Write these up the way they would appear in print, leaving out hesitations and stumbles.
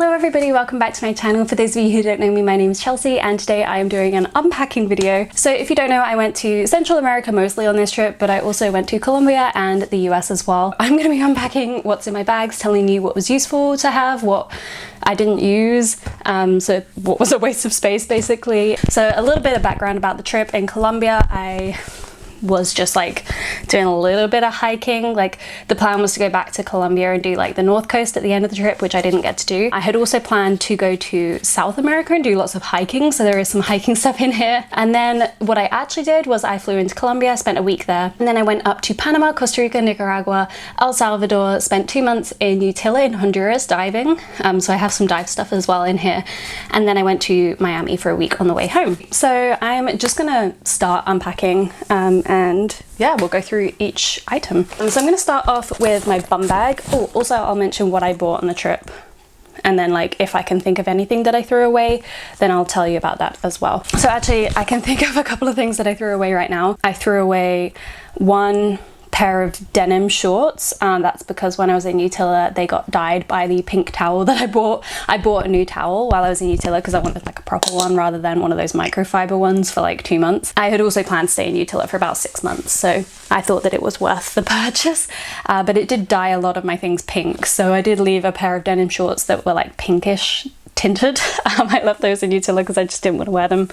Hello everybody, welcome back to my channel. For those of you who don't know me, my name is Chelsea and today I am doing an unpacking video. So if you don't know, I went to Central America mostly on this trip, but I also went to Colombia and the US as well. I'm going to be unpacking what's in my bags, telling you what was useful to have, what I didn't use, so what was a waste of space basically. So a little bit of background about the trip. In Colombia, I was just like doing a little bit of hiking. Like the plan was to go back to Colombia and do like the north coast at the end of the trip, which I didn't get to do. I had also planned to go to South America and do lots of hiking, so there is some hiking stuff in here. And then what I actually did was I flew into Colombia, spent a week there, and then I went up to Panama, Costa Rica, Nicaragua, El Salvador, spent 2 months in Utila in Honduras diving, so I have some dive stuff as well in here, and then I went to Miami for a week on the way home. So I'm just gonna start unpacking and yeah, we'll go through each item. So I'm going to start off with my bum bag. Oh, also I'll mention what I bought on the trip, and then like if I can think of anything that I threw away, then I'll tell you about that as well. So actually I can think of a couple of things that I threw away right now. I threw away one pair of denim shorts. That's because when I was in Utila, they got dyed by the pink towel that I bought. I bought a new towel while I was in Utila because I wanted like a proper one rather than one of those microfiber ones for like 2 months. I had also planned to stay in Utila for about 6 months, so I thought that it was worth the purchase, but it did dye a lot of my things pink, so I did leave a pair of denim shorts that were like pinkish tinted. I left those in Utila because I just didn't want to wear them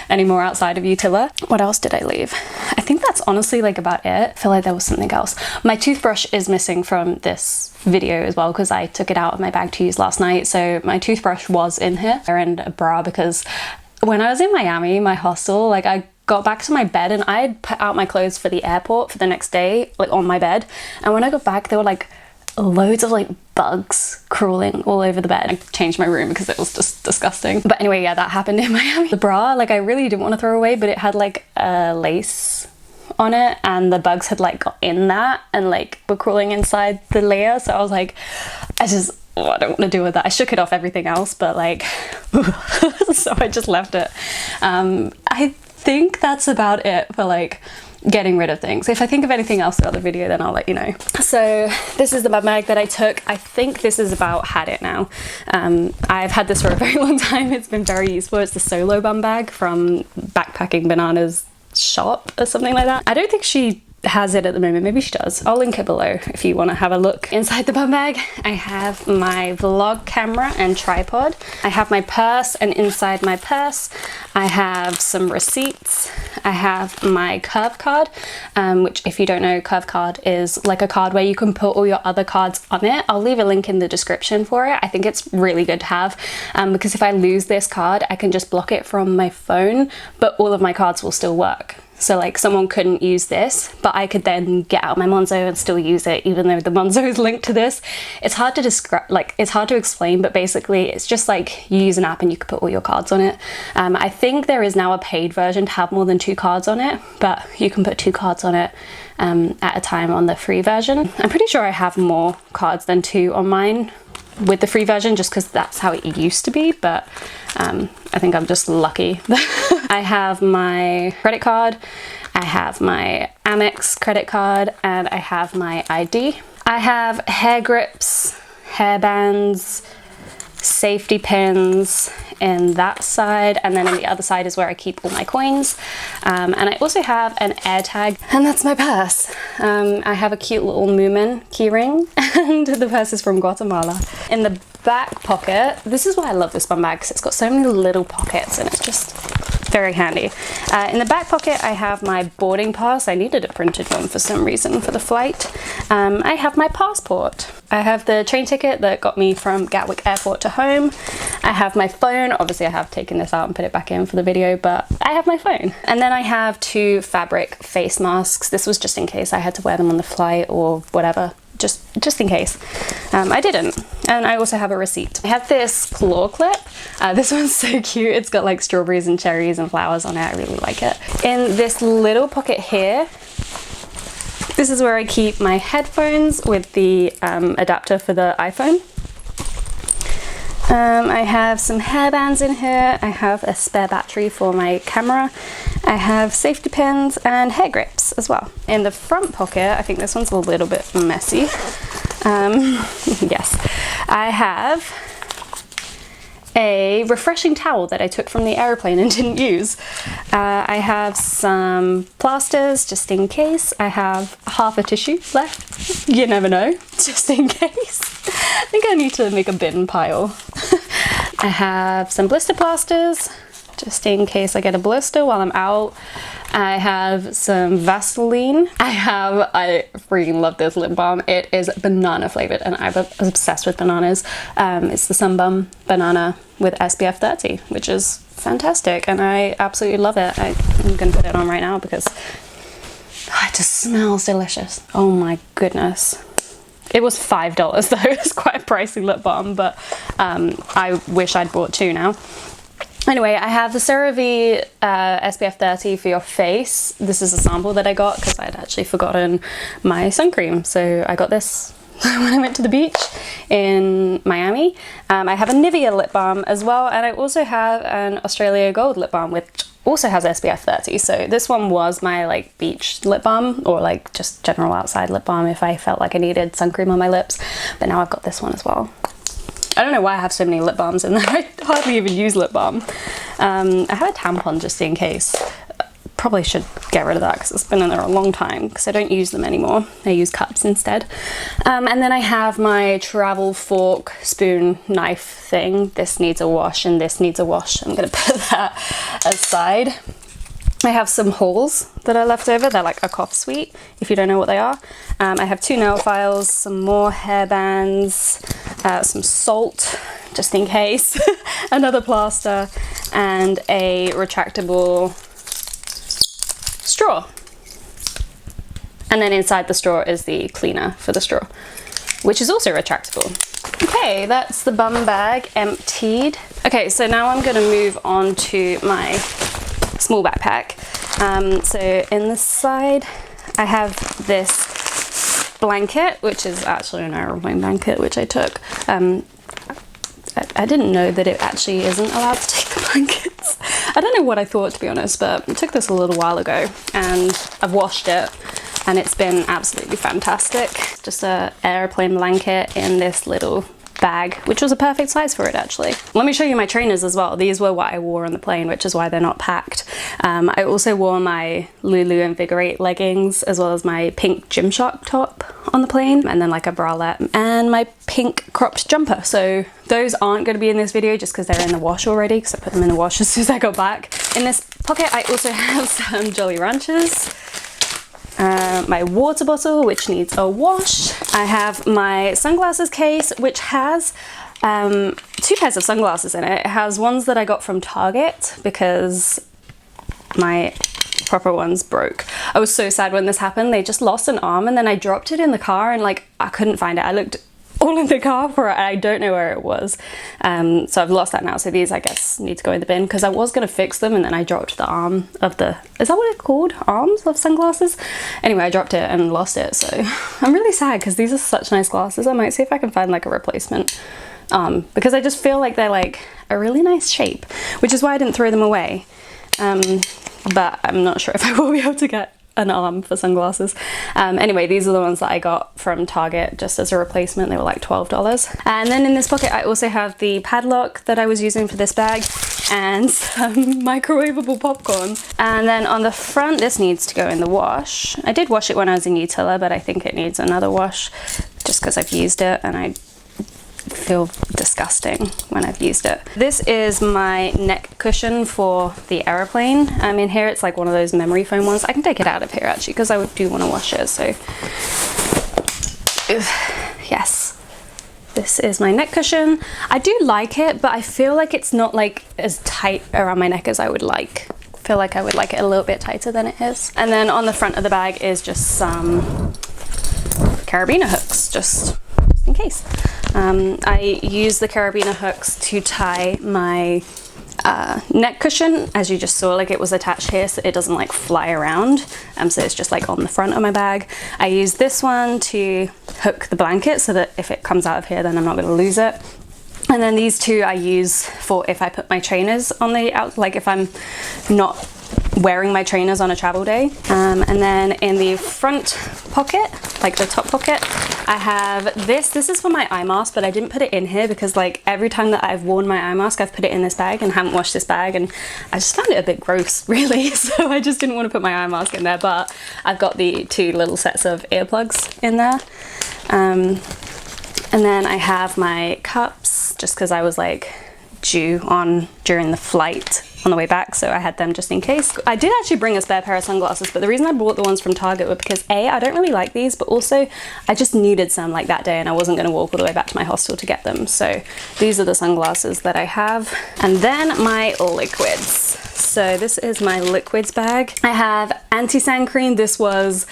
anymore outside of Utila. What else did I leave? I think that's honestly like about it. I feel like there was something else. My toothbrush is missing from this video as well because I took it out of my bag to use last night, so my toothbrush was in here, and a bra, because when I was in Miami, my hostel, like I got back to my bed and I had put out my clothes for the airport for the next day, like on my bed, and when I got back there were like loads of like bugs crawling all over the bed. I changed my room because it was just disgusting. But anyway, yeah, that happened in Miami. The bra, like I really didn't want to throw away, but it had like a lace on it and the bugs had like got in that and like were crawling inside the layer. So I was like, I don't want to deal with that. I shook it off everything else, but like, so I just left it. I think that's about it for like getting rid of things. If I think of anything else in the other video, then I'll let you know. So this is the bum bag that I took. I think this is about had it now. I've had this for a very long time. It's been very useful. It's the Solo bum bag from Backpacking Banana's shop or something like that. I don't think she has it at the moment. Maybe she does. I'll link it below if you want to have a look. Inside the bum bag, I have my vlog camera and tripod. I have my purse, and inside my purse, I have some receipts. I have my Curve card, which if you don't know, Curve card is like a card where you can put all your other cards on it. I'll leave a link in the description for it. I think it's really good to have because if I lose this card, I can just block it from my phone, but all of my cards will still work. So like someone couldn't use this, but I could then get out my Monzo and still use it, even though the Monzo is linked to this. It's hard to describe, like it's hard to explain, but basically it's just like you use an app and you can put all your cards on it. I think there is now a paid version to have more than 2 cards on it, but you can put 2 cards on it at a time on the free version. I'm pretty sure I have more cards than 2 on mine with the free version just because that's how it used to be, but I think I'm just lucky. I have my credit card, I have my Amex credit card, and I have my ID. I have hair grips, hair bands, safety pins in that side, and then in the other side is where I keep all my coins. And I also have an air tag, and that's my purse. I have a cute little Moomin keyring, and the purse is from Guatemala. In the back pocket, this is why I love this bum bag, because it's got so many little pockets and it's just very handy. In the back pocket, I have my boarding pass. I needed a printed one for some reason for the flight. I have my passport. I have the train ticket that got me from Gatwick Airport to home. I have my phone. Obviously, I have taken this out and put it back in for the video, but I have my phone. And then I have 2 fabric face masks. This was just in case I had to wear them on the flight or whatever. Just in case. I didn't. And I also have a receipt. I have this claw clip. This one's so cute. It's got like strawberries and cherries and flowers on it. I really like it. In this little pocket here, this is where I keep my headphones with the adapter for the iPhone. I have some hairbands in here. I have a spare battery for my camera. I have safety pins and hair grips as well. In the front pocket, I think this one's a little bit messy. Yes, I have a refreshing towel that I took from the airplane and didn't use. I have some plasters just in case. I have half a tissue left. You never know, just in case. I think I need to make a bin pile. I have some blister plasters just in case I get a blister while I'm out. I have some Vaseline. I freaking love this lip balm. It is banana flavored and I'm obsessed with bananas. It's the Sunbum banana with SPF 30, which is fantastic and I absolutely love it. I'm gonna put it on right now because it just smells delicious. Oh my goodness. It was $5 though. It's quite a pricey lip balm, but I wish I'd bought two now. Anyway, I have the CeraVe SPF 30 for your face. This is a sample that I got because I'd actually forgotten my sun cream. So I got this when I went to the beach in Miami. I have a Nivea lip balm as well, and I also have an Australia Gold lip balm which also has SPF 30. So this one was my like beach lip balm or like just general outside lip balm if I felt like I needed sun cream on my lips. But now I've got this one as well. I don't know why I have so many lip balms in there. I hardly even use lip balm. I have a tampon just in case. Probably should get rid of that because it's been in there a long time because I don't use them anymore. I use cups instead. And then I have my travel fork, spoon, knife thing. This needs a wash and this needs a wash. I'm gonna put that aside. I have some hauls that are left over. They're like a cough sweet, if you don't know what they are. I have 2 nail files, some more hair bands, some salt, just in case, another plaster, and a retractable straw. And then inside the straw is the cleaner for the straw, which is also retractable. Okay, that's the bum bag emptied. Okay, so now I'm gonna move on to my small backpack. So in the side I have this blanket, which is actually an aeroplane blanket which I took. I didn't know that it actually isn't allowed to take the blankets. I don't know what I thought, to be honest, but I took this a little while ago and I've washed it and it's been absolutely fantastic. Just an airplane blanket in this little bag, which was a perfect size for it actually. Let me show you my trainers as well. These were what I wore on the plane, which is why they're not packed. I also wore my Lulu Invigorate leggings as well as my pink Gymshark top on the plane, and then like a bralette and my pink cropped jumper. So those aren't going to be in this video just because they're in the wash already, because I put them in the wash as soon as I got back. In this pocket I also have some Jolly Ranchers, my water bottle which needs a wash. I have my sunglasses case which has 2 pairs of sunglasses in it. It has ones that I got from Target because my proper ones broke. I was so sad when this happened. They just lost an arm and then I dropped it in the car and like I couldn't find it. I looked all in the car for it. I don't know where it was. So I've lost that now. So these I guess need to go in the bin because I was going to fix them and then I dropped the arm of the, is that what it's called? Arms of sunglasses? Anyway, I dropped it and lost it. So I'm really sad because these are such nice glasses. I might see if I can find like a replacement because I just feel like they're like a really nice shape, which is why I didn't throw them away. But I'm not sure if I will be able to get an arm for sunglasses. Anyway, these are the ones that I got from Target just as a replacement. They were like $12. And then in this pocket I also have the padlock that I was using for this bag and some microwavable popcorn. And then on the front, this needs to go in the wash. I did wash it when I was in Utila, but I think it needs another wash just because I've used it and I feel disgusting when I've used it. This is my neck cushion for the airplane. In here it's like one of those memory foam ones. I can take it out of here actually because I do want to wash it. So yes, this is my neck cushion. I do like it, but I feel like it's not like as tight around my neck as I would like. I feel like I would like it a little bit tighter than it is. And then on the front of the bag is just some carabiner hooks, just in case. I use the carabiner hooks to tie my neck cushion, as you just saw, like it was attached here so it doesn't like fly around, so it's just like on the front of my bag. I use this one to hook the blanket so that if it comes out of here then I'm not going to lose it. And then these two I use for if I put my trainers on the out, like if I'm not wearing my trainers on a travel day. And then in the front pocket, like the top pocket, I have this. This is for my eye mask, but I didn't put it in here because like every time that I've worn my eye mask, I've put it in this bag and haven't washed this bag, and I just found it a bit gross, really. So I just didn't want to put my eye mask in there, but I've got the 2 little sets of earplugs in there. And then I have my cups just because I was like due on during the flight on the way back, so I had them just in case. I did actually bring a spare pair of sunglasses, but the reason I bought the ones from Target were because A, I don't really like these, but also I just needed some like that day and I wasn't going to walk all the way back to my hostel to get them. So these are the sunglasses that I have. And then my liquids. So this is my liquids bag. I have anti-sand cream. This was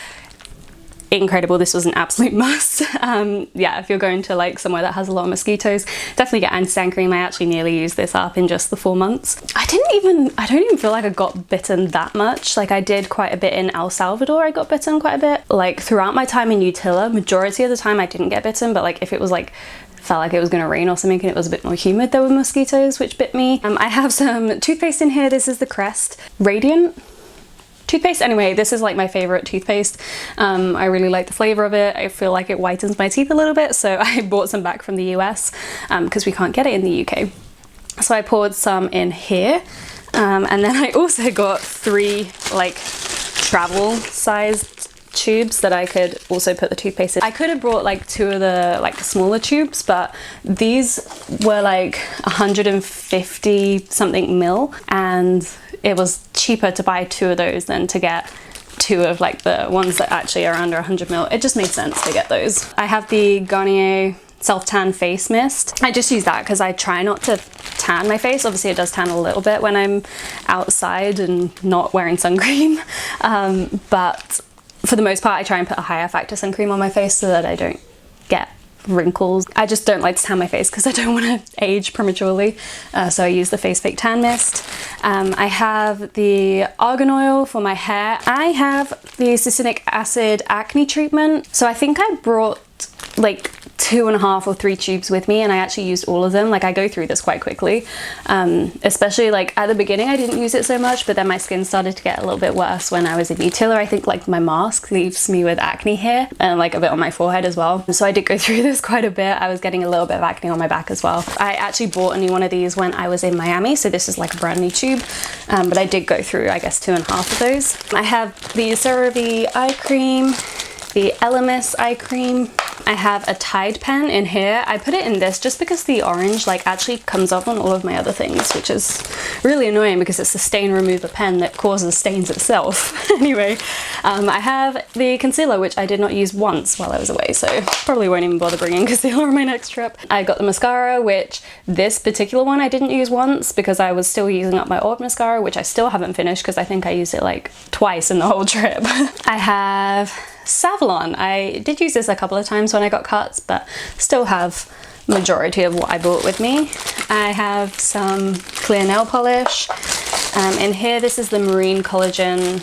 incredible. This was an absolute must. Yeah, if you're going to like somewhere that has a lot of mosquitoes, definitely get anti-sand cream. I actually nearly used this up in just the 4 months. I don't even feel like I got bitten that much. Like I did quite a bit in El Salvador. I got bitten quite a bit. Like throughout my time in Utila, majority of the time I didn't get bitten, but like if it was like felt like it was going to rain or something and it was a bit more humid, there were mosquitoes which bit me. I have some toothpaste in here. This is the Crest Radiant toothpaste. Anyway, this is like my favorite toothpaste. I really like the flavor of it. I feel like it whitens my teeth a little bit, so I bought some back from the US because we can't get it in the UK. So I poured some in here, and then I also got 3 like travel sized tubes that I could also put the toothpaste in. I could have brought like 2 of the like smaller tubes, but these were like 150 something mil, and it was cheaper to buy 2 of those than to get 2 of like the ones that actually are under 100 mil. It just made sense to get those. I have the Garnier self-tan face mist. I just use that because I try not to tan my face. Obviously it does tan a little bit when I'm outside and not wearing sun cream, but for the most part I try and put a higher factor sun cream on my face so that I don't get wrinkles. I just don't like to tan my face because I don't want to age prematurely, so I use the Face Fake Tan Mist. I have the argan oil for my hair. I have the succinic acid acne treatment. So I think I brought like 2.5 or 3 tubes with me, and I actually used all of them. Like I go through this quite quickly, especially like at the beginning I didn't use it so much, but then my skin started to get a little bit worse when I was in Utila. I think like my mask leaves me with acne here and like a bit on my forehead as well, so I did go through this quite a bit. I was getting a little bit of acne on my back as well. I actually bought a new one of these when I was in Miami, so this is like a brand new tube, but I did go through I guess 2.5 of those. I have the CeraVe eye cream, the Elemis eye cream. I have a Tide pen in here. I put it in this just because the orange like actually comes off on all of my other things, which is really annoying because it's a stain remover pen that causes stains itself. Anyway, I have the concealer, which I did not use once while I was away, so probably won't even bother bringing concealer on my next trip. I got the mascara, which this particular one I didn't use once because I was still using up my old mascara, which I still haven't finished because I think I used it like twice in the whole trip. I have Savlon. I did use this a couple of times when I got cuts, but still have majority of what I bought with me. I have some clear nail polish. In here, this is the Marine Collagen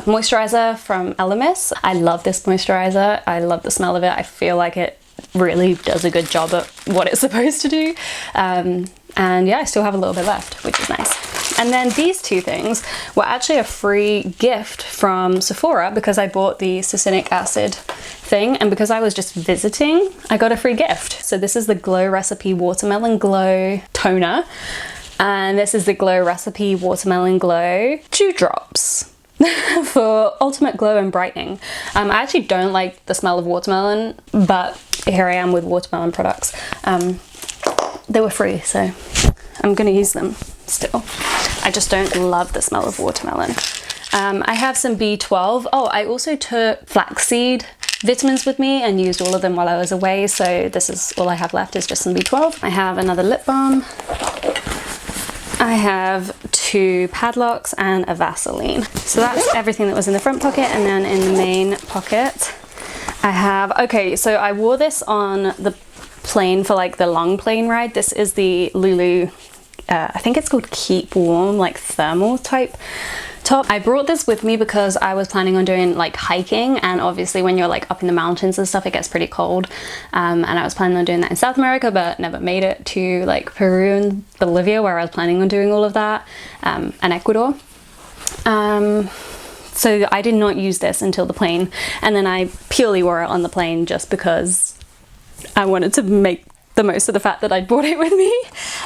moisturizer from Elemis. I love this moisturizer. I love the smell of it. I feel like it really does a good job at what it's supposed to do. And yeah, I still have a little bit left, which is nice. And then these 2 things were actually a free gift from Sephora because I bought the succinic acid thing, and because I was just visiting, I got a free gift. So this is the Glow Recipe Watermelon Glow Toner, and this is the Glow Recipe Watermelon Glow Dewdrops for ultimate glow and brightening. I actually don't like the smell of watermelon, but here I am with watermelon products. They were free, so I'm gonna use them still. I just don't love the smell of watermelon. I have some B12. Oh, I also took flaxseed vitamins with me and used all of them while I was away, so this is all I have left is just some B12. I have another lip balm. I have 2 padlocks and a Vaseline. So that's everything that was in the front pocket, and then in the main pocket I have, okay, so I wore this on the plane for like the long plane ride. This is the Lulu, I think it's called Keep Warm, like thermal type top. I brought this with me because I was planning on doing like hiking, and obviously when you're like up in the mountains and stuff it gets pretty cold, and I was planning on doing that in South America but never made it to like Peru and Bolivia where I was planning on doing all of that, and Ecuador. So I did not use this until the plane, and then I purely wore it on the plane just because I wanted to make the most of the fact that I'd brought it with me.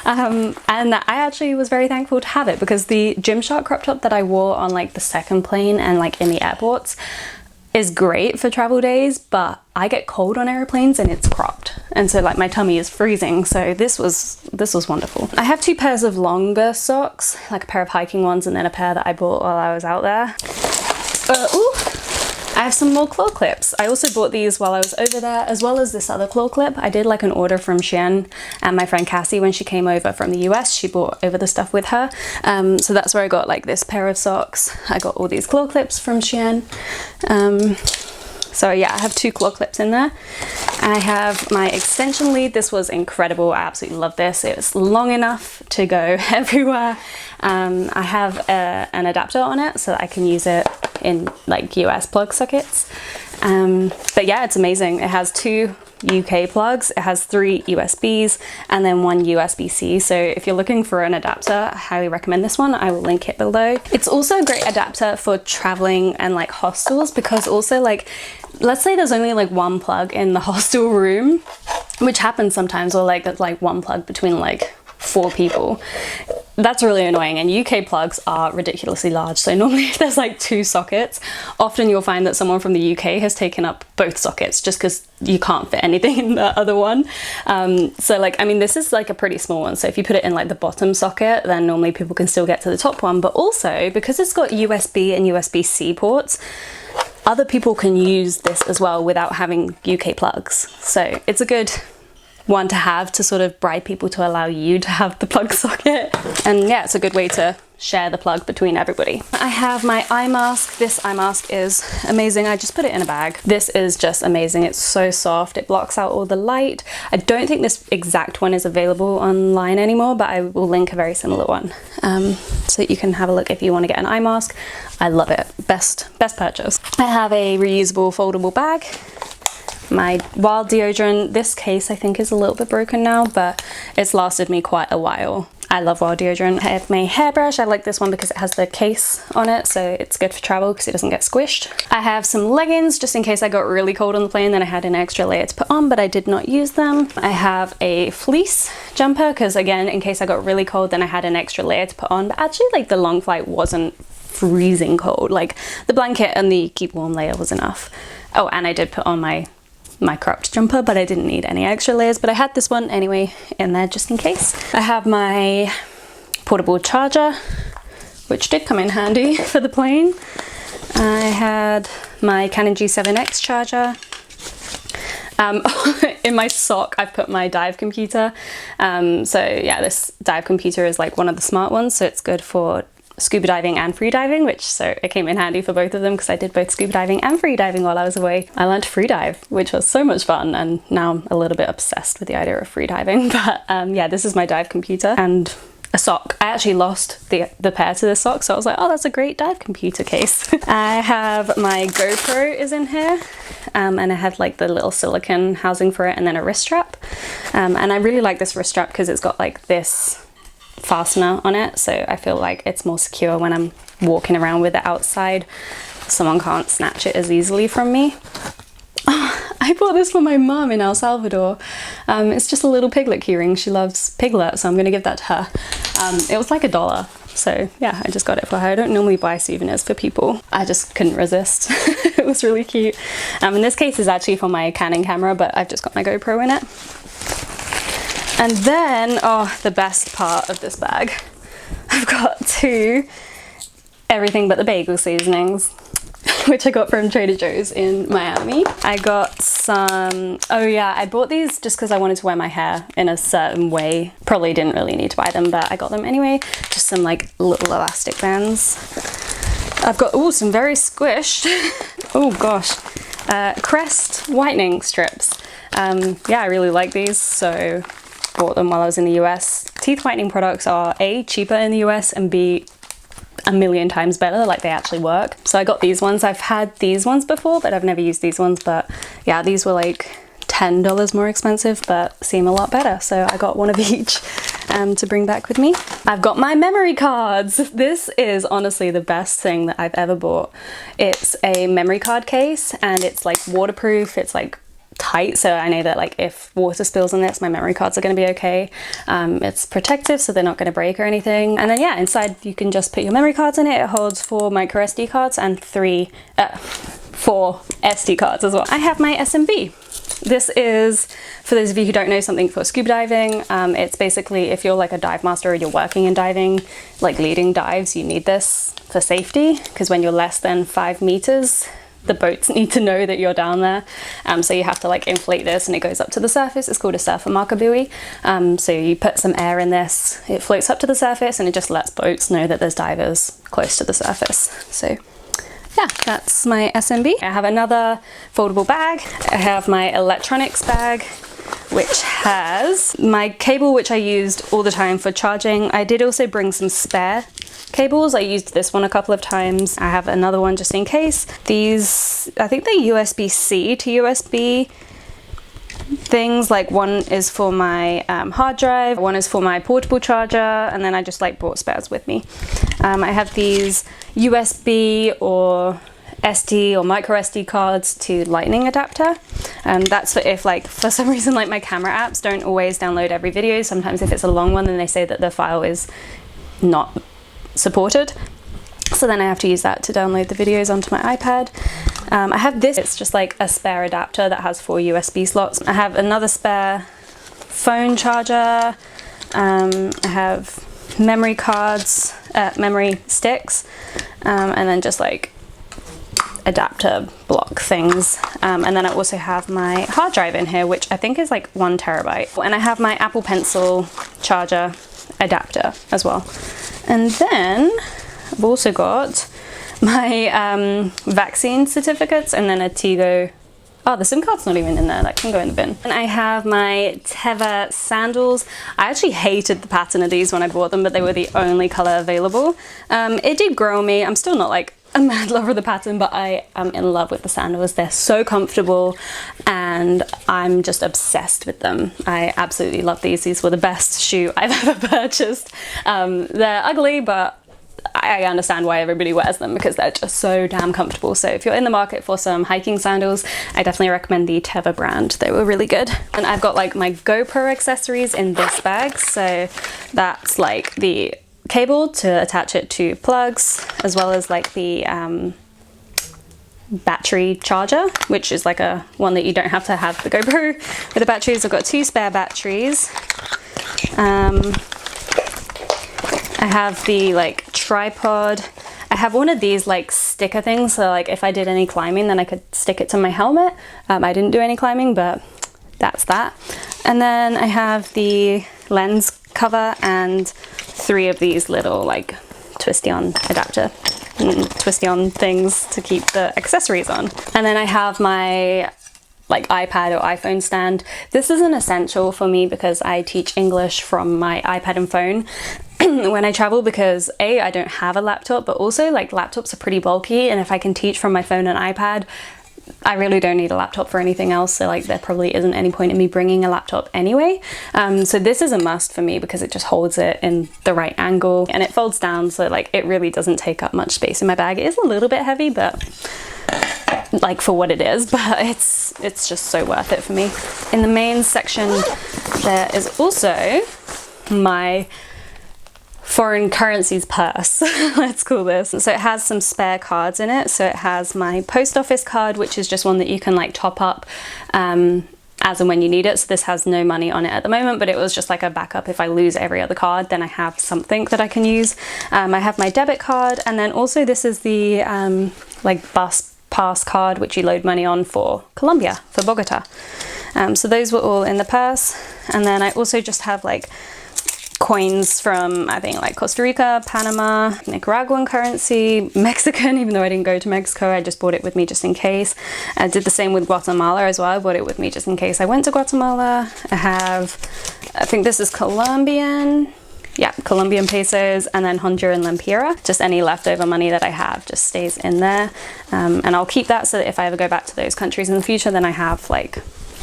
And I actually was very thankful to have it, because the Gymshark crop top that I wore on like the second plane and like in the airports is great for travel days, but I get cold on airplanes and it's cropped, and so like my tummy is freezing, so this was wonderful. I have 2 pairs of longer socks, like a pair of hiking ones and then a pair that I bought while I was out there. Ooh, I have some more claw clips. I also bought these while I was over there, as well as this other claw clip. I did like an order from Shein, and my friend Cassie, when she came over from the US, she brought over the stuff with her. So that's where I got like this pair of socks. I got all these claw clips from Shein. So yeah, I have 2 claw clips in there. I have my extension lead. This was incredible. I absolutely love this. It was long enough to go everywhere. I have an adapter on it so that I can use it in like US plug sockets. But yeah, it's amazing. It has 2 UK plugs, it has 3 USBs, and then 1 USB-C. So if you're looking for an adapter, I highly recommend this one. I will link it below. It's also a great adapter for traveling and like hostels, because also like, let's say there's only like 1 plug in the hostel room, which happens sometimes, or like there's like 1 plug between like 4 people. That's really annoying, and UK plugs are ridiculously large, so normally if there's like 2 sockets, often you'll find that someone from the UK has taken up both sockets just because you can't fit anything in the other one. So like, I mean, this is like a pretty small one, so if you put it in like the bottom socket, then normally people can still get to the top one, but also because it's got USB and USB-C ports, other people can use this as well without having UK plugs. So it's a good one to have, to sort of bribe people to allow you to have the plug socket. And yeah, it's a good way to share the plug between everybody. I have my eye mask. This eye mask is amazing. I just put it in a bag. This is just amazing. It's so soft. It blocks out all the light. I don't think this exact one is available online anymore, but I will link a very similar one so that you can have a look if you want to get an eye mask. I love it. Best purchase. I have a reusable foldable bag. My Wild deodorant. This case I think is a little bit broken now, but it's lasted me quite a while. I love Wild deodorant. I have my hairbrush. I like this one because it has the case on it, so it's good for travel because it doesn't get squished. I have some leggings just in case I got really cold on the plane, then I had an extra layer to put on, but I did not use them. I have a fleece jumper because, again, in case I got really cold, then I had an extra layer to put on, but actually like the long flight wasn't freezing cold. Like the blanket and the keep warm layer was enough. Oh, and I did put on my cropped jumper, but I didn't need any extra layers, but I had this one anyway in there just in case. I have my portable charger, which did come in handy for the plane. I had my Canon G7X charger. In my sock I've put my dive computer. So yeah, this dive computer is like one of the smart ones, so it's good for scuba diving and free diving, which so it came in handy for both of them because I did both scuba diving and free diving while I was away. I learned to free dive, which was so much fun, and now I'm a little bit obsessed with the idea of free diving. But yeah, this is my dive computer and a sock. I actually lost the pair to this sock, so I was like, oh, that's a great dive computer case. I have my GoPro is in here, and I have like the little silicone housing for it and then a wrist strap. And I really like this wrist strap because it's got like this fastener on it, so I feel like it's more secure when I'm walking around with it outside. Someone can't snatch it as easily from me. Oh, I bought this for my mum in El Salvador. It's just a little piglet keyring. She loves piglet, so I'm gonna give that to her. It was like $1, so yeah, I just got it for her. I don't normally buy souvenirs for people. I just couldn't resist. It was really cute. And this case is actually for my Canon camera, but I've just got my GoPro in it. And then, oh, the best part of this bag, I've got 2 everything but the bagel seasonings, which I got from Trader Joe's in Miami. I got some, oh yeah, I bought these just because I wanted to wear my hair in a certain way. Probably didn't really need to buy them, but I got them anyway. Just some like little elastic bands. I've got, oh, some very squished, oh gosh, Crest whitening strips. Yeah, I really like these, so bought them while I was in the US. Teeth whitening products are A, cheaper in the US, and B, a million times better, like they actually work. So I got these ones. I've had these ones before, but I've never used these ones. But yeah, these were like $10 more expensive, but seem a lot better. So I got one of each. to bring back with me. I've got my memory cards. This is honestly the best thing that I've ever bought. It's a memory card case and it's like waterproof. It's like tight, so I know that like if water spills on this, my memory cards are going to be okay. It's protective, so they're not going to break or anything. And then yeah, inside you can just put your memory cards in it. It holds 4 micro SD cards and 4 SD cards as well. I have my SMB. This is, for those of you who don't know, something for scuba diving. It's basically if you're like a dive master or you're working in diving, like leading dives, you need this for safety, because when you're less than 5 meters, the boats need to know that you're down there. So you have to like inflate this and it goes up to the surface. It's called a surfer marker buoy. So you put some air in this, it floats up to the surface and it just lets boats know that there's divers close to the surface. So yeah, that's my SMB. I have another foldable bag. I have my electronics bag, which has my cable, which I used all the time for charging. I did also bring some spare cables. I used this one a couple of times. I have another one just in case. These, I think they're USB-C to USB things. Like one is for my hard drive, one is for my portable charger, and then I just like brought spares with me. I have these USB or SD or micro SD cards to lightning adapter. That's for if like for some reason like my camera apps don't always download every video. Sometimes if it's a long one, then they say that the file is not supported, so then I have to use that to download the videos onto my iPad. I have this, it's just like a spare adapter that has 4 USB slots. I have another spare phone charger. I have memory cards, memory sticks, and then just like adapter block things. And then I also have my hard drive in here, which I think is like 1 terabyte. And I have my Apple Pencil charger adapter as well. And then I've also got my vaccine certificates and then a Tigo. Oh, the SIM card's not even in there, that can go in the bin. And I have my Teva sandals. I actually hated the pattern of these when I bought them, but they were the only color available. It did grow on me. I'm still not like a mad lover of the pattern, but I am in love with the sandals. They're so comfortable and I'm just obsessed with them. I absolutely love these. These were the best shoe I've ever purchased. They're ugly, but I understand why everybody wears them because they're just so damn comfortable. So if you're in the market for some hiking sandals, I definitely recommend the Teva brand. They were really good. And I've got like my GoPro accessories in this bag. So that's like the cable to attach it to plugs, as well as like the battery charger, which is like a one that you don't have to have the GoPro with the batteries. I've got 2 spare batteries. I have the like tripod. I have one of these like sticker things, so like if I did any climbing then I could stick it to my helmet. I didn't do any climbing, but that's that. And then I have the lens cover and 3 of these little like twisty on adapter twisty on things to keep the accessories on. And then I have my like iPad or iPhone stand. This is an essential for me because I teach English from my iPad and phone when I travel, because A, I don't have a laptop, but also like laptops are pretty bulky, and if I can teach from my phone and iPad, I really don't need a laptop for anything else. So like there probably isn't any point in me bringing a laptop anyway. So this is a must for me because it just holds it in the right angle and it folds down, so like it really doesn't take up much space in my bag. It is a little bit heavy, but like for what it is, but it's just so worth it for me. In the main section there is also my foreign currencies purse, let's call this. So it has some spare cards in it. So it has my post office card, which is just one that you can like top up as and when you need it. So this has no money on it at the moment, but it was just like a backup. If I lose every other card, then I have something that I can use. I have my debit card, and then also this is the like bus pass card, which you load money on for Colombia, for Bogota. So those were all in the purse. And then I also just have like coins from, I think, like Costa Rica, Panama, Nicaraguan currency, Mexican, even though I didn't go to Mexico, I just bought it with me just in case. I did the same with Guatemala as well. I bought it with me just in case I went to Guatemala. I have, I think this is Colombian, yeah, Colombian pesos, and then Honduran lempira. Just any leftover money that I have just stays in there. And I'll keep that so that if I ever go back to those countries in the future, then I have like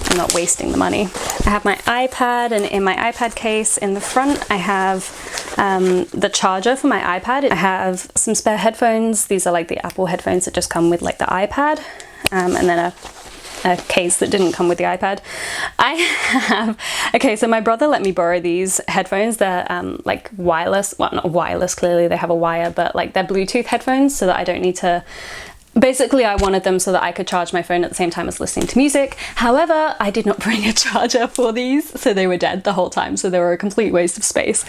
I'm not wasting the money. I have my iPad, and in my iPad case in the front I have the charger for my iPad. I have some spare headphones. These are like the Apple headphones that just come with like the iPad, and then a case that didn't come with the iPad. I have, okay, so my brother let me borrow these headphones. They're like wireless, well, not wireless, clearly they have a wire, but like they're Bluetooth headphones, so that I don't need to, basically I wanted them so that I could charge my phone at the same time as listening to music. However, I did not bring a charger for these, so they were dead the whole time, so they were a complete waste of space,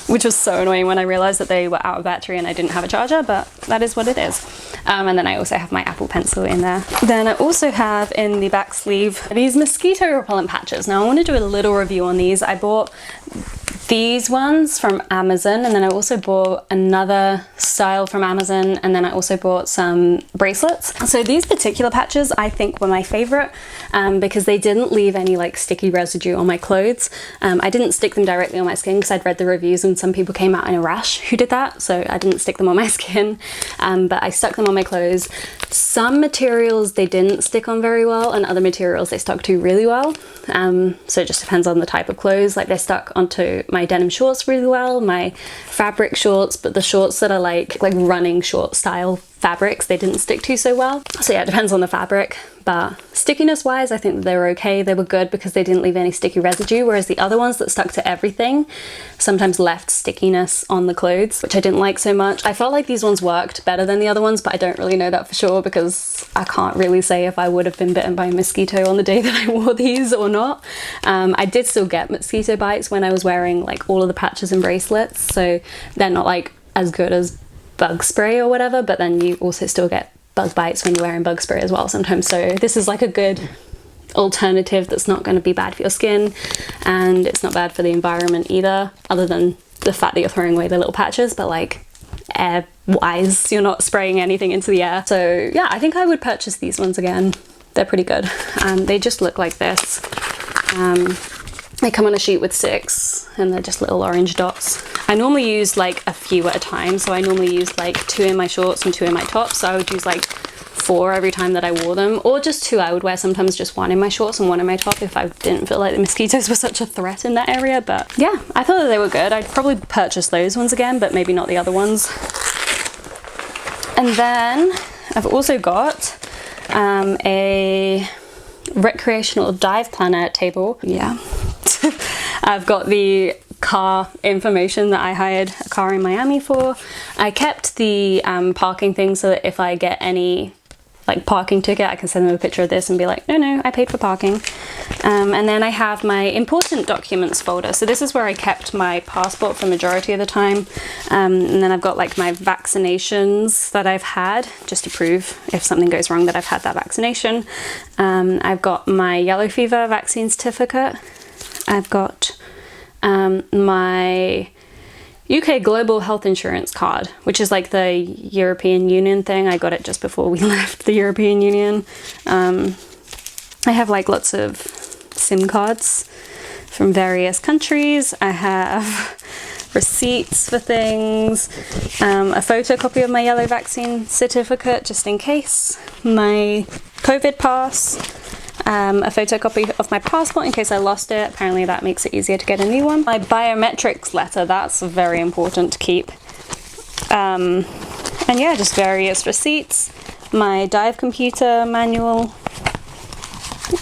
which was so annoying when I realized that they were out of battery and I didn't have a charger, but that is what it is. And then I also have my Apple Pencil in there. Then I also have in the back sleeve these mosquito repellent patches. Now I want to do a little review on these. I bought these ones from Amazon, and then I also bought another style from Amazon, and then I also bought some bracelets. So these particular patches I think were my favorite because they didn't leave any like sticky residue on my clothes. I didn't stick them directly on my skin because I'd read the reviews and some people came out in a rash who did that, so I didn't stick them on my skin, but I stuck them on my clothes. Some materials they didn't stick on very well, and other materials they stuck to really well. So it just depends on the type of clothes. Like they stuck onto my denim shorts really well, my fabric shorts, but the shorts that are like running short style fabrics they didn't stick to so well. So yeah, it depends on the fabric, but stickiness wise I think that they were okay. They were good because they didn't leave any sticky residue, whereas the other ones that stuck to everything sometimes left stickiness on the clothes, which I didn't like so much. I felt like these ones worked better than the other ones, but I don't really know that for sure because I can't really say if I would have been bitten by a mosquito on the day that I wore these or not. I did still get mosquito bites when I was wearing like all of the patches and bracelets, so they're not like as good as bug spray or whatever, but then you also still get bug bites when you're wearing bug spray as well sometimes. So this is like a good alternative that's not going to be bad for your skin, and it's not bad for the environment either, other than the fact that you're throwing away the little patches, but like air wise you're not spraying anything into the air. So yeah, I think I would purchase these ones again. They're pretty good. They just look like this. They come on a sheet with 6 and they're just little orange dots. I normally use like a few at a time, so I normally use like 2 in my shorts and 2 in my tops, so I would use like 4 every time that I wore them, or just 2. I would wear sometimes just 1 in my shorts and 1 in my top if I didn't feel like the mosquitoes were such a threat in that area. But yeah, I thought that they were good. I'd probably purchase those ones again, but maybe not the other ones. And then I've also got a recreational dive planner table. Yeah. I've got the car information that I hired a car in Miami for. I kept the parking thing so that if I get any like parking ticket, I can send them a picture of this and be like, no, I paid for parking. And then I have my important documents folder. So this is where I kept my passport for majority of the time. And then I've got like my vaccinations that I've had, just to prove if something goes wrong that I've had that vaccination. I've got my yellow fever vaccine certificate. I've got my UK Global Health Insurance card, which is like the European Union thing. I got it just before we left the European Union. I have like lots of SIM cards from various countries. I have receipts for things, a photocopy of my yellow vaccine certificate just in case, my COVID pass, a photocopy of my passport in case I lost it. Apparently that makes it easier to get a new one. My biometrics letter, that's very important to keep. And yeah, just various receipts, my dive computer manual,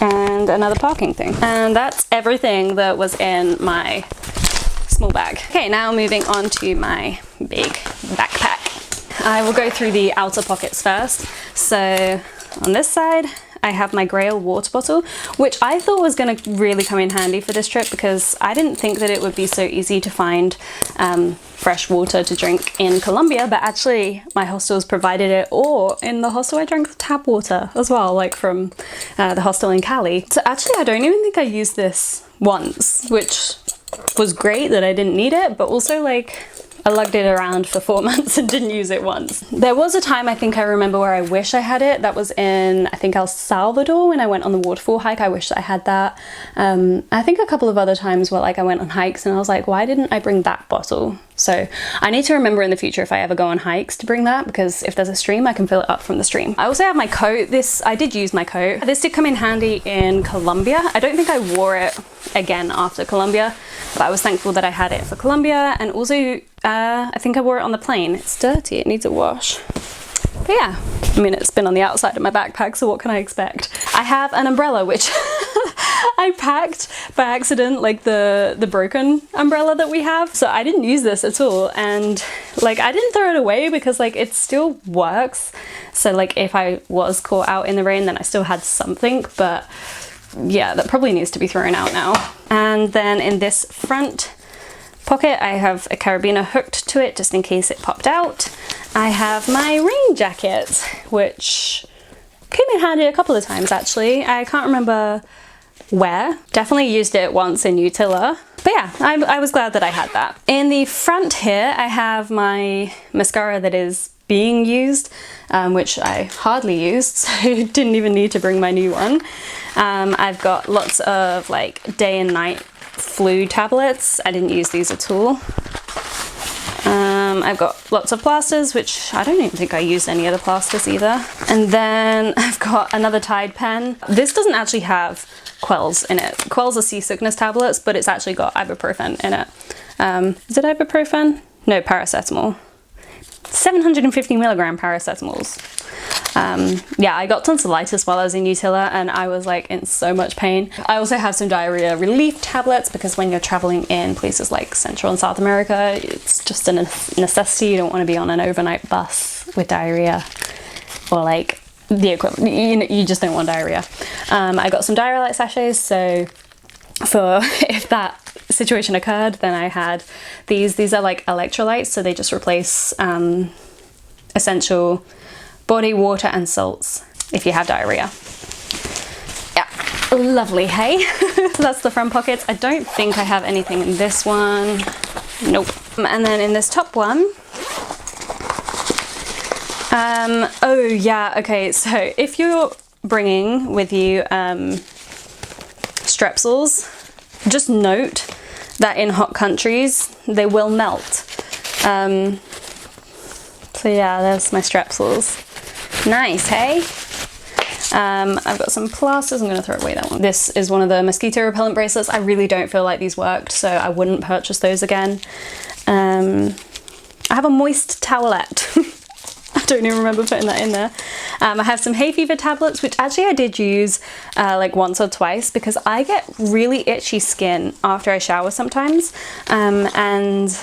and another parking thing. And that's everything that was in my small bag. Okay, now moving on to my big backpack. I will go through the outer pockets first. So on this side, I have my Grail water bottle, which I thought was going to really come in handy for this trip because I didn't think that it would be so easy to find fresh water to drink in Colombia, but actually my hostels provided it, or in the hostel I drank tap water as well, like from the hostel in Cali. So actually I don't even think I used this once, which was great that I didn't need it, but also like I lugged it around for 4 months and didn't use it once. There was a time I think I remember where I wish I had it. That was in, I think, El Salvador when I went on the waterfall hike. I wish that I had that. I think a couple of other times where like I went on hikes and I was like, why didn't I bring that bottle? So I need to remember in the future if I ever go on hikes to bring that, because if there's a stream I can fill it up from the stream. I also have my coat. I did use my coat. This did come in handy in Colombia. I don't think I wore it again after Colombia, but I was thankful that I had it for Colombia, and also I think I wore it on the plane. It's dirty, it needs a wash. But yeah, I mean, it's been on the outside of my backpack, so what can I expect? I have an umbrella, which I packed by accident, like the broken umbrella that we have. So I didn't use this at all, and like I didn't throw it away because like it still works. So like if I was caught out in the rain, then I still had something, but yeah, that probably needs to be thrown out now. And then in this front pocket, I have a carabiner hooked to it just in case it popped out. I have my rain jacket, which came in handy a couple of times actually. I can't remember where. Definitely used it once in Utila. But yeah, I was glad that I had that. In the front here, I have my mascara that is being used, which I hardly used, so didn't even need to bring my new one. I've got lots of like day and night flu tablets. I didn't use these at all. I've got lots of plasters, which I don't even think I used any of the plasters either. And then I've got another Tide pen. This doesn't actually have Quells in it. Quells are seasickness tablets, but it's actually got ibuprofen in it. Is it ibuprofen? No, paracetamol. 750 milligram paracetamols. Yeah, I got tonsillitis while I was in Utila and I was like in so much pain. I also have some diarrhea relief tablets because when you're traveling in places like Central and South America, it's just a necessity. You don't want to be on an overnight bus with diarrhea or like the equivalent. You just don't want diarrhea. I got some Diarrhea sachets, so for if that situation occurred, then I had these. These are like electrolytes, so they just replace essential body water and salts if you have diarrhea. Yeah, lovely, hey? So that's the front pockets. I don't think I have anything in this one. Nope. And then in this top one, oh yeah, okay, so if you're bringing with you strepsils, just note that in hot countries they will melt. So yeah, there's my strepsils. Nice, hey? I've got some plasters. I'm gonna throw away that one. This is one of the mosquito repellent bracelets. I really don't feel like these worked, so I wouldn't purchase those again. I have a moist towelette. I don't even remember putting that in there. I have some hay fever tablets, which actually I did use like once or twice because I get really itchy skin after I shower sometimes, and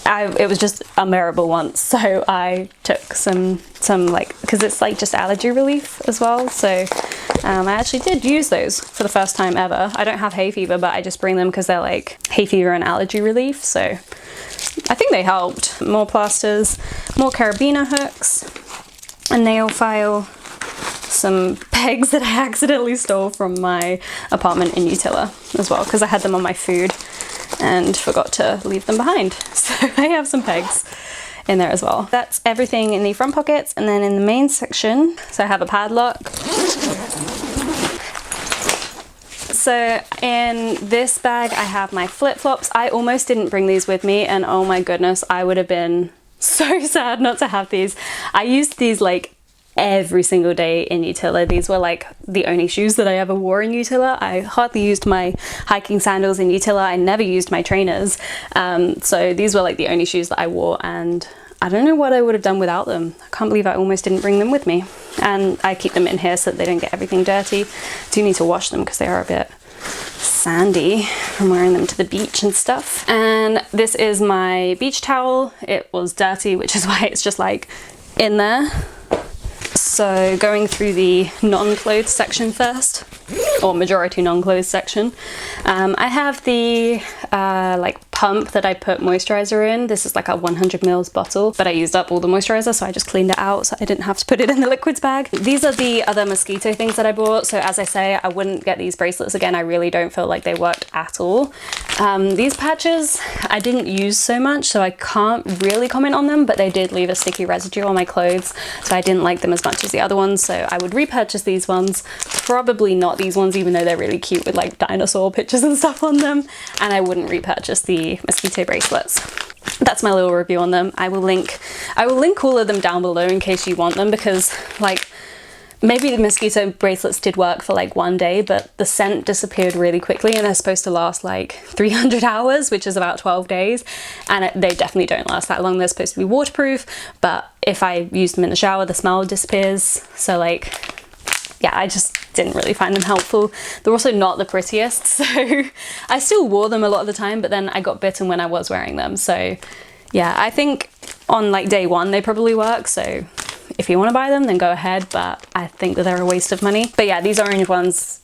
it was just unbearable once, so I took some like, because it's like just allergy relief as well, so I actually did use those for the first time ever. I don't have hay fever, but I just bring them because they're like hay fever and allergy relief, so I think they helped. More plasters, more carabiner hooks, a nail file, some pegs that I accidentally stole from my apartment in Utila as well, because I had them on my food and forgot to leave them behind. So I have some pegs in there as well. That's everything in the front pockets. And then in the main section, so I have a padlock. So in this bag, I have my flip-flops. I almost didn't bring these with me, and oh my goodness, I would have been so sad not to have these. I used these like every single day in Utila. These were like the only shoes that I ever wore in Utila. I hardly used my hiking sandals in Utila. I never used my trainers. So these were like the only shoes that I wore, and I don't know what I would have done without them. I can't believe I almost didn't bring them with me. And I keep them in here so that they don't get everything dirty. I do need to wash them because they are a bit sandy from wearing them to the beach and stuff. And this is my beach towel. It was dirty, which is why it's just like in there. So going through the non-clothes section first, or majority non-clothes section, I have the like pump that I put moisturizer in. This is like a 100 mils bottle, but I used up all the moisturizer, so I just cleaned it out so I didn't have to put it in the liquids bag. These are the other mosquito things that I bought. So as I say, I wouldn't get these bracelets again. I really don't feel like they worked at all. These patches I didn't use so much, so I can't really comment on them, but they did leave a sticky residue on my clothes, so I didn't like them as much as the other ones, so I would repurchase these ones. Probably not these ones, even though they're really cute with like dinosaur pictures and stuff on them, and I wouldn't repurchase the mosquito bracelets. that's my little review on them. I will link all of them down below in case you want them, because like maybe the mosquito bracelets did work for like one day, but the scent disappeared really quickly, and they're supposed to last like 300 hours, which is about 12 days. And they definitely don't last that long. They're supposed to be waterproof, but if I use them in the shower, the smell disappears. So like, yeah, I just didn't really find them helpful. They're also not the prettiest, so I still wore them a lot of the time, but then I got bitten when I was wearing them. So yeah, I think on like day one, they probably work. So if you want to buy them, then go ahead, but I think that they're a waste of money. But yeah, these orange ones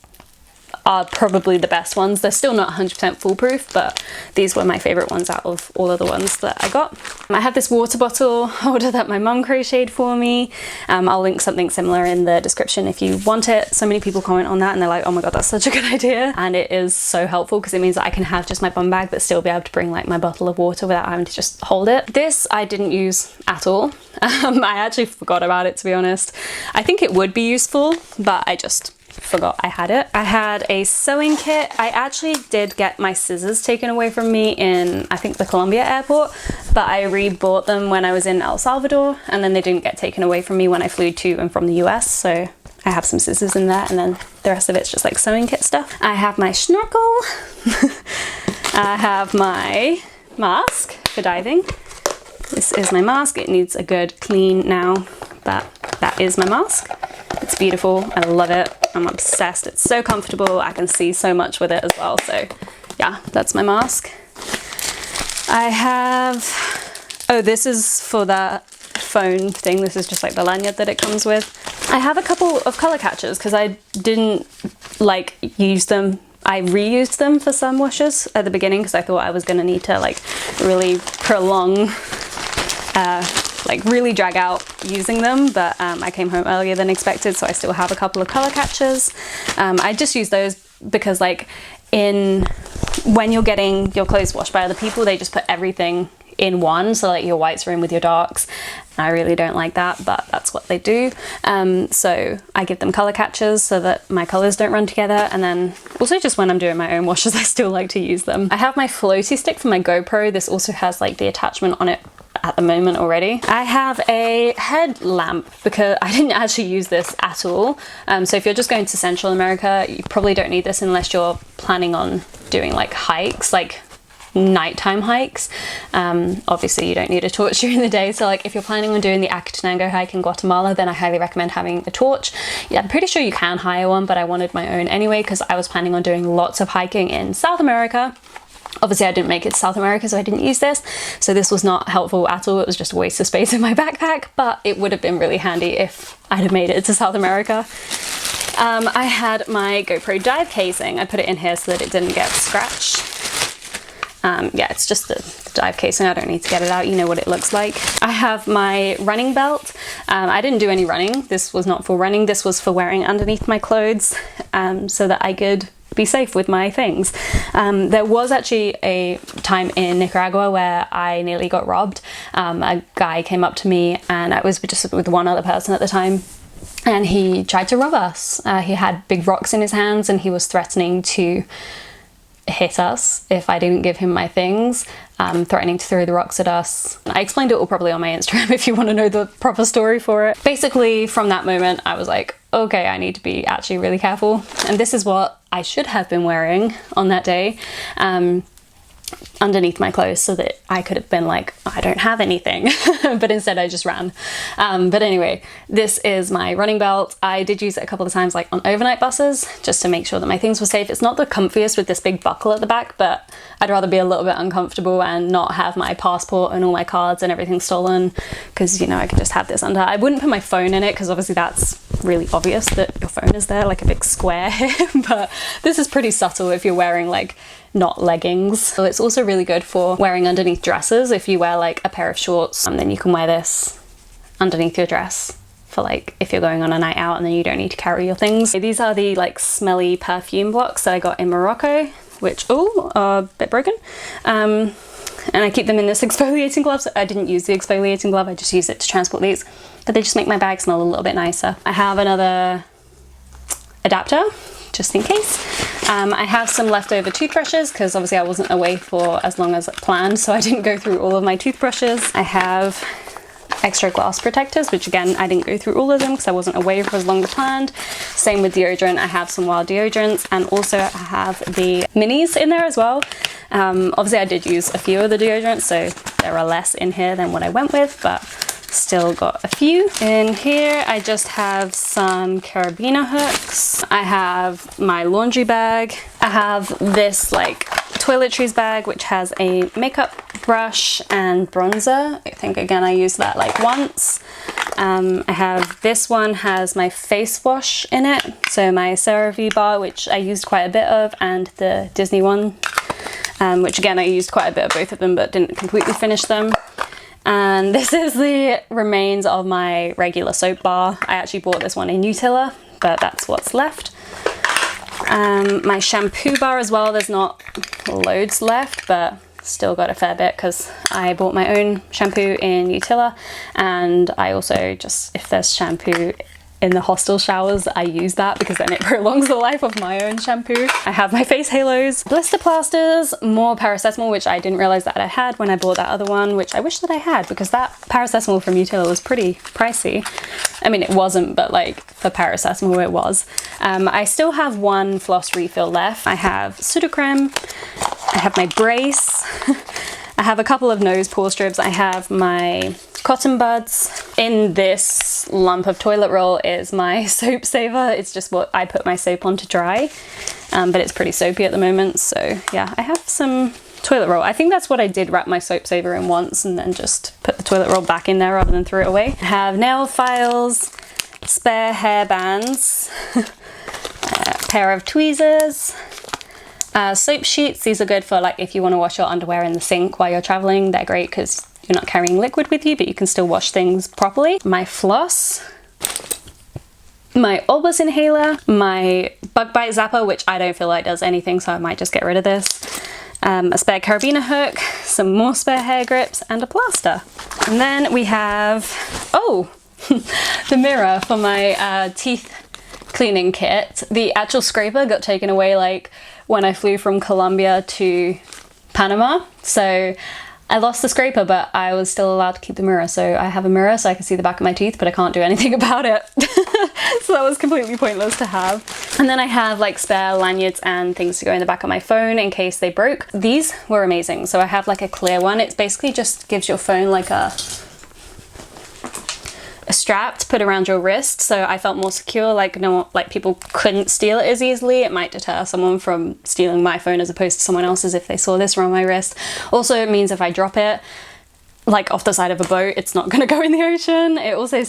are probably the best ones. They're still not 100% foolproof, but these were my favorite ones out of all of the ones that I got. I have this water bottle holder that my mum crocheted for me. I'll link something similar in the description if you want it. So many people comment on that and they're like, oh my god, that's such a good idea. And it is so helpful because it means that I can have just my bum bag but still be able to bring like my bottle of water without having to just hold it. This I didn't use at all. I actually forgot about it, to be honest. I think it would be useful, but I just forgot I had it. I had a sewing kit. I actually did get my scissors taken away from me in, I think, the Colombia airport, but I re-bought them when I was in El Salvador, and then they didn't get taken away from me when I flew to and from the US, so I have some scissors in there, and then the rest of it's just like sewing kit stuff. I have my snorkel. I have my mask for diving. This is my mask. It needs a good clean now, but that is my mask. It's beautiful. I love it. I'm obsessed. It's so comfortable. I can see so much with it as well. So yeah, that's my mask. I have, oh, this is for that phone thing. This is just like the lanyard that it comes with. I have a couple of color catchers because I didn't like use them. I reused them for some washes at the beginning because I thought I was going to need to like really prolong, like really drag out using them, but I came home earlier than expected, so I still have a couple of color catchers. I just use those because like when you're getting your clothes washed by other people, they just put everything in one, so like your whites are in with your darks. I really don't like that, but that's what they do. So I give them color catchers so that my colors don't run together, and then also just when I'm doing my own washes, I still like to use them. I have my floaty stick for my GoPro. This also has like the attachment on it at the moment already. I have a headlamp because I didn't actually use this at all. So if you're just going to Central America, you probably don't need this unless you're planning on doing like hikes, like nighttime hikes. Obviously you don't need a torch during the day, so like if you're planning on doing the Acatenango hike in Guatemala, then I highly recommend having a torch. Yeah, I'm pretty sure you can hire one, but I wanted my own anyway because I was planning on doing lots of hiking in South America. Obviously I didn't make it to South America, so I didn't use this, so this was not helpful at all. It was just a waste of space in my backpack, but it would have been really handy if I'd have made it to South America. I had my GoPro dive casing. I put it in here so that it didn't get scratched. Yeah, it's just the dive casing. I don't need to get it out. You know what it looks like. I have my running belt. I didn't do any running. This was not for running. This was for wearing underneath my clothes, so that I could be safe with my things. There was actually a time in Nicaragua where I nearly got robbed. A guy came up to me, and I was just with one other person at the time, and he tried to rob us. He had big rocks in his hands, and he was threatening to hit us if I didn't give him my things, threatening to throw the rocks at us. I explained it all probably on my Instagram if you want to know the proper story for it. Basically, from that moment, I was like, okay, I need to be actually really careful. And this is what I should have been wearing on that day, underneath my clothes, so that I could have been like, I don't have anything, but instead I just ran. But anyway, this is my running belt. I did use it a couple of times like on overnight buses just to make sure that my things were safe. It's not the comfiest with this big buckle at the back, but I'd rather be a little bit uncomfortable and not have my passport and all my cards and everything stolen, because you know I could just have this under. I wouldn't put my phone in it because obviously that's really obvious that your phone is there, like a big square here, but this is pretty subtle if you're wearing like not leggings. So it's also really good for wearing underneath dresses. If you wear like a pair of shorts, and then you can wear this underneath your dress for like if you're going on a night out and then you don't need to carry your things. These are the like smelly perfume blocks that I got in Morocco, which are a bit broken. And I keep them in this exfoliating glove. So I didn't use the exfoliating glove, I just used it to transport these, but they just make my bag smell a little bit nicer. I have another adapter just in case. I have some leftover toothbrushes because obviously I wasn't away for as long as planned, so I didn't go through all of my toothbrushes. I have extra glass protectors, which again, I didn't go through all of them because I wasn't away for as long as planned. Same with deodorant. I have some wild deodorants, and also I have the minis in there as well. Obviously I did use a few of the deodorants, so there are less in here than what I went with, but still got a few. In here I just have some carabiner hooks. I have my laundry bag. I have this like toiletries bag which has a makeup brush and bronzer. I think again I used that like once. I have this one has my face wash in it, so my CeraVe bar, which I used quite a bit of, and the Disney one, which again I used quite a bit of both of them but didn't completely finish them. And this is the remains of my regular soap bar. I actually bought this one in Utila, but that's what's left. My shampoo bar as well, there's not loads left, but still got a fair bit because I bought my own shampoo in Utila, and I also just, if there's shampoo in the hostel showers, I use that because then it prolongs the life of my own shampoo. I have my face halos, blister plasters, more paracetamol, which I didn't realize that I had when I bought that other one, which I wish that I had because that paracetamol from Utila was pretty pricey. I mean, it wasn't, but like for paracetamol it was. I still have one floss refill left. I have Sudocrem, I have my brace, I have a couple of nose pore strips, I have my cotton buds. In this lump of toilet roll is my soap saver. It's just what I put my soap on to dry, but it's pretty soapy at the moment, so yeah, I have some toilet roll. I think that's what I did, wrap my soap saver in once and then just put the toilet roll back in there rather than throw it away. I have nail files, spare hair bands, a pair of tweezers, soap sheets. These are good for like if you want to wash your underwear in the sink while you're traveling. They're great because you're not carrying liquid with you, but you can still wash things properly. My floss, my Olbus inhaler, my bug bite zapper, which I don't feel like does anything, so I might just get rid of this. A spare carabiner hook, some more spare hair grips, and a plaster. And then we have, oh, the mirror for my teeth cleaning kit. The actual scraper got taken away like when I flew from Colombia to Panama, so I lost the scraper, but I was still allowed to keep the mirror. So I have a mirror so I can see the back of my teeth, but I can't do anything about it. So that was completely pointless to have. And then I have like spare lanyards and things to go in the back of my phone in case they broke. These were amazing. So I have like a clear one. It basically just gives your phone like a strap to put around your wrist, so I felt more secure, like no, like people couldn't steal it as easily. It might deter someone from stealing my phone as opposed to someone else's if they saw this around my wrist. Also, it means if I drop it like off the side of a boat, it's not going to go in the ocean. It also,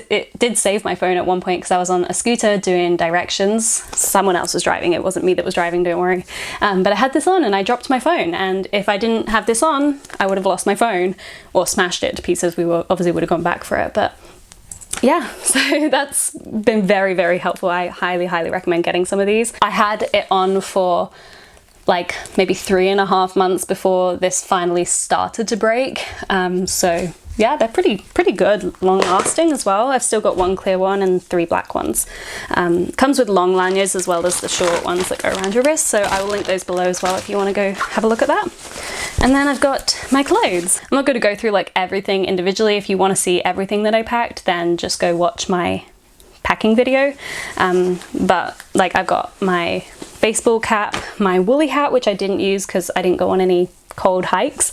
it did save my phone at one point because I was on a scooter doing directions. Someone else was driving, it wasn't me that was driving, don't worry. But I had this on and I dropped my phone, and if I didn't have this on, I would have lost my phone or smashed it to pieces. We obviously would have gone back for it, but yeah, so that's been very, very helpful. I highly, highly recommend getting some of these. I had it on for like maybe 3.5 months before this finally started to break. So yeah, they're pretty good, long lasting as well. I've still got one clear one and 3 black ones. Comes with long lanyards as well as the short ones that go around your wrist. So I will link those below as well if you want to go have a look at that. And then I've got my clothes. I'm not going to go through like everything individually. If you want to see everything that I packed, then just go watch my packing video. But like I've got my baseball cap, my woolly hat, which I didn't use because I didn't go on any cold hikes,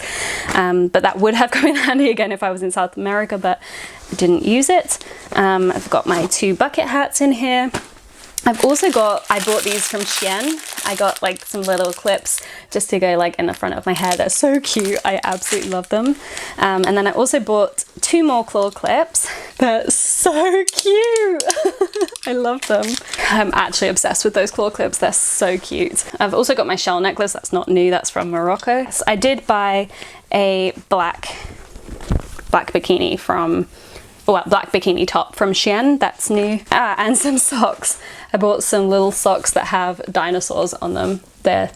but that would have come in handy again if I was in South America, but I didn't use it. I've got my 2 bucket hats in here. I've also got, I bought these from Shein. I got like some little clips just to go like in the front of my hair. They're so cute. I absolutely love them. And then I also bought 2 more claw clips. They're so cute. I love them. I'm actually obsessed with those claw clips. They're so cute. I've also got my shell necklace. That's not new. That's from Morocco. So I did buy a black bikini from, well, black bikini top from Shein. That's new. And some socks. I bought some little socks that have dinosaurs on them. They're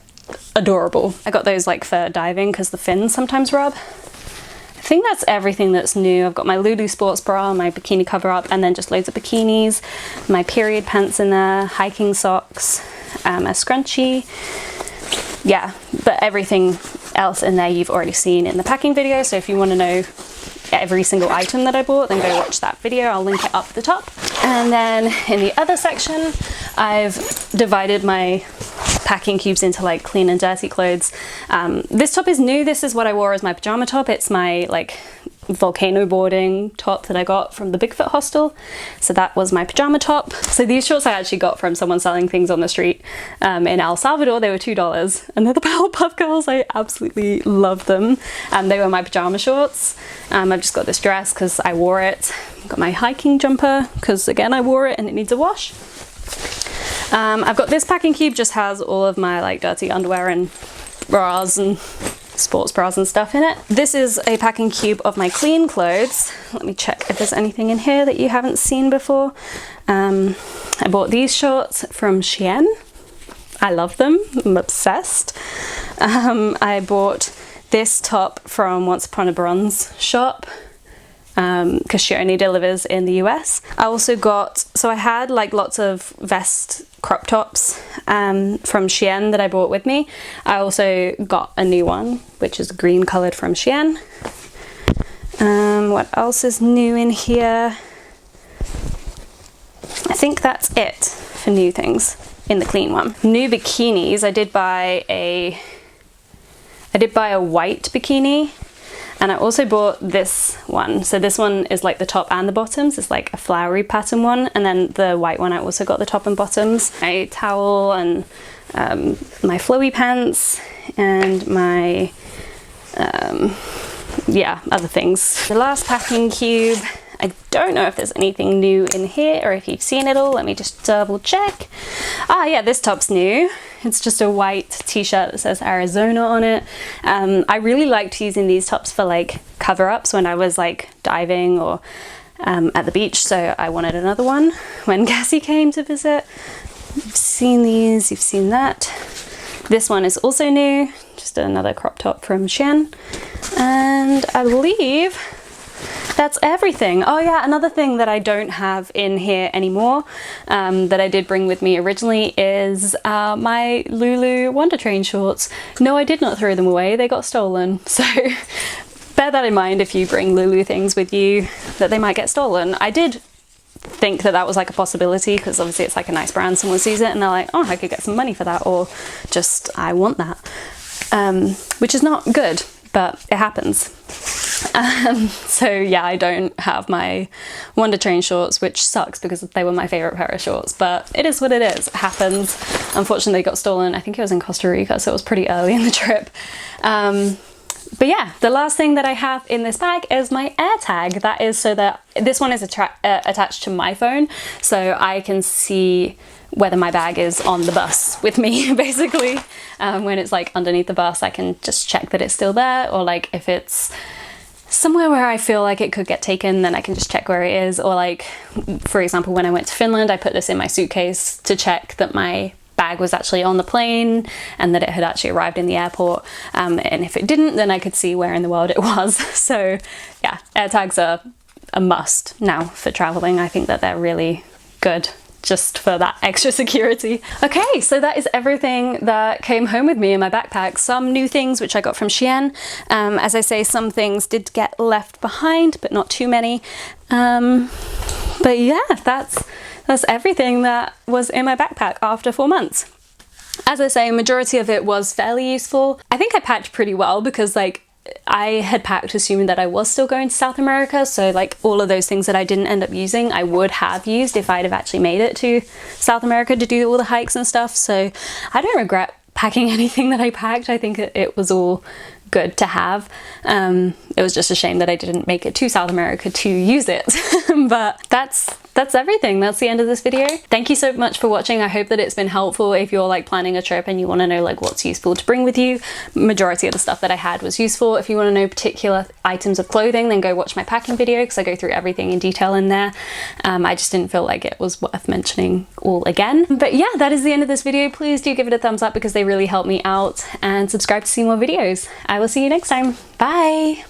adorable. I got those like for diving because the fins sometimes rub. I think that's everything that's new. I've got my Lulu sports bra, my bikini cover up, and then just loads of bikinis, my period pants in there, hiking socks, a scrunchie. Yeah, but everything else in there you've already seen in the packing video, so if you want to know every single item that I bought, then go watch that video. I'll link it up at the top. And then in the other section, I've divided my packing cubes into like clean and dirty clothes. This top is new. This is what I wore as my pajama top. It's my like volcano boarding top that I got from the Bigfoot hostel. So that was my pajama top. So these shorts I actually got from someone selling things on the street in El Salvador. They were $2 and they're the Powerpuff Girls. I absolutely love them. They were my pajama shorts. I've just got this dress because I wore it. Got my hiking jumper because again I wore it and it needs a wash. I've got this packing cube, just has all of my like dirty underwear and bras and sports bras and stuff in it. This is a packing cube of my clean clothes. Let me check if there's anything in here that you haven't seen before. I bought these shorts from Shein. I love them. I'm obsessed. I bought this top from Once Upon a Bronze shop because she only delivers in the US. I also got, so I had like lots of vest crop tops from Shein that I brought with me. I also got a new one, which is green coloured from Shein. What else is new in here? I think that's it for new things in the clean one. New bikinis. I did buy a white bikini. And I also bought this one. So this one is like the top and the bottoms. It's like a flowery pattern one. And then the white one, I also got the top and bottoms. A towel and my flowy pants and my, yeah, other things. The last packing cube. I don't know if there's anything new in here or if you've seen it all. Let me just double check. Ah, yeah, this top's new. It's just a white t-shirt that says Arizona on it. I really liked using these tops for like cover-ups when I was like diving or at the beach, so I wanted another one when Cassie came to visit. You've seen these, you've seen that. This one is also new, just another crop top from Shein. And I believe that's everything. Oh yeah, another thing that I don't have in here anymore that I did bring with me originally is my Lulu Wonder Train shorts. No, I did not throw them away, they got stolen. So bear that in mind if you bring Lulu things with you, that they might get stolen. I did think that that was like a possibility because obviously it's like a nice brand, someone sees it and they're like, oh, I could get some money for that, or just I want that, which is not good, but it happens. So yeah, I don't have my Wonder Train shorts, which sucks because they were my favorite pair of shorts, but it is what it is. It happens. Unfortunately, they got stolen. I think it was in Costa Rica, so it was pretty early in the trip. But yeah, the last thing that I have in this bag is my AirTag. That is so that this one is attached to my phone, so I can see whether my bag is on the bus with me, basically. When it's like underneath the bus, I can just check that it's still there, or like if it's somewhere where I feel like it could get taken, then I can just check where it is. Or like, for example, when I went to Finland, I put this in my suitcase to check that my bag was actually on the plane and that it had actually arrived in the airport. And if it didn't, then I could see where in the world it was. So yeah, AirTags are a must now for traveling. I think that they're really good just for that extra security. Okay, so that is everything that came home with me in my backpack. Some new things which I got from Shein. As I say, some things did get left behind, but not too many. But yeah, that's everything that was in my backpack after 4 months. As I say, majority of it was fairly useful. I think I packed pretty well because like I had packed assuming that I was still going to South America, so like all of those things that I didn't end up using, I would have used if I'd have actually made it to South America to do all the hikes and stuff. So I don't regret packing anything that I packed. I think it was all good to have. It was just a shame that I didn't make it to South America to use it. But that's everything. That's the end of this video. Thank you so much for watching. I hope that it's been helpful if you're like planning a trip and you want to know like what's useful to bring with you. Majority of the stuff that I had was useful. If you want to know particular items of clothing, then go watch my packing video because I go through everything in detail in there. I just didn't feel like it was worth mentioning all again. But yeah, that is the end of this video. Please do give it a thumbs up because they really help me out, and subscribe to see more videos. I will see you next time. Bye!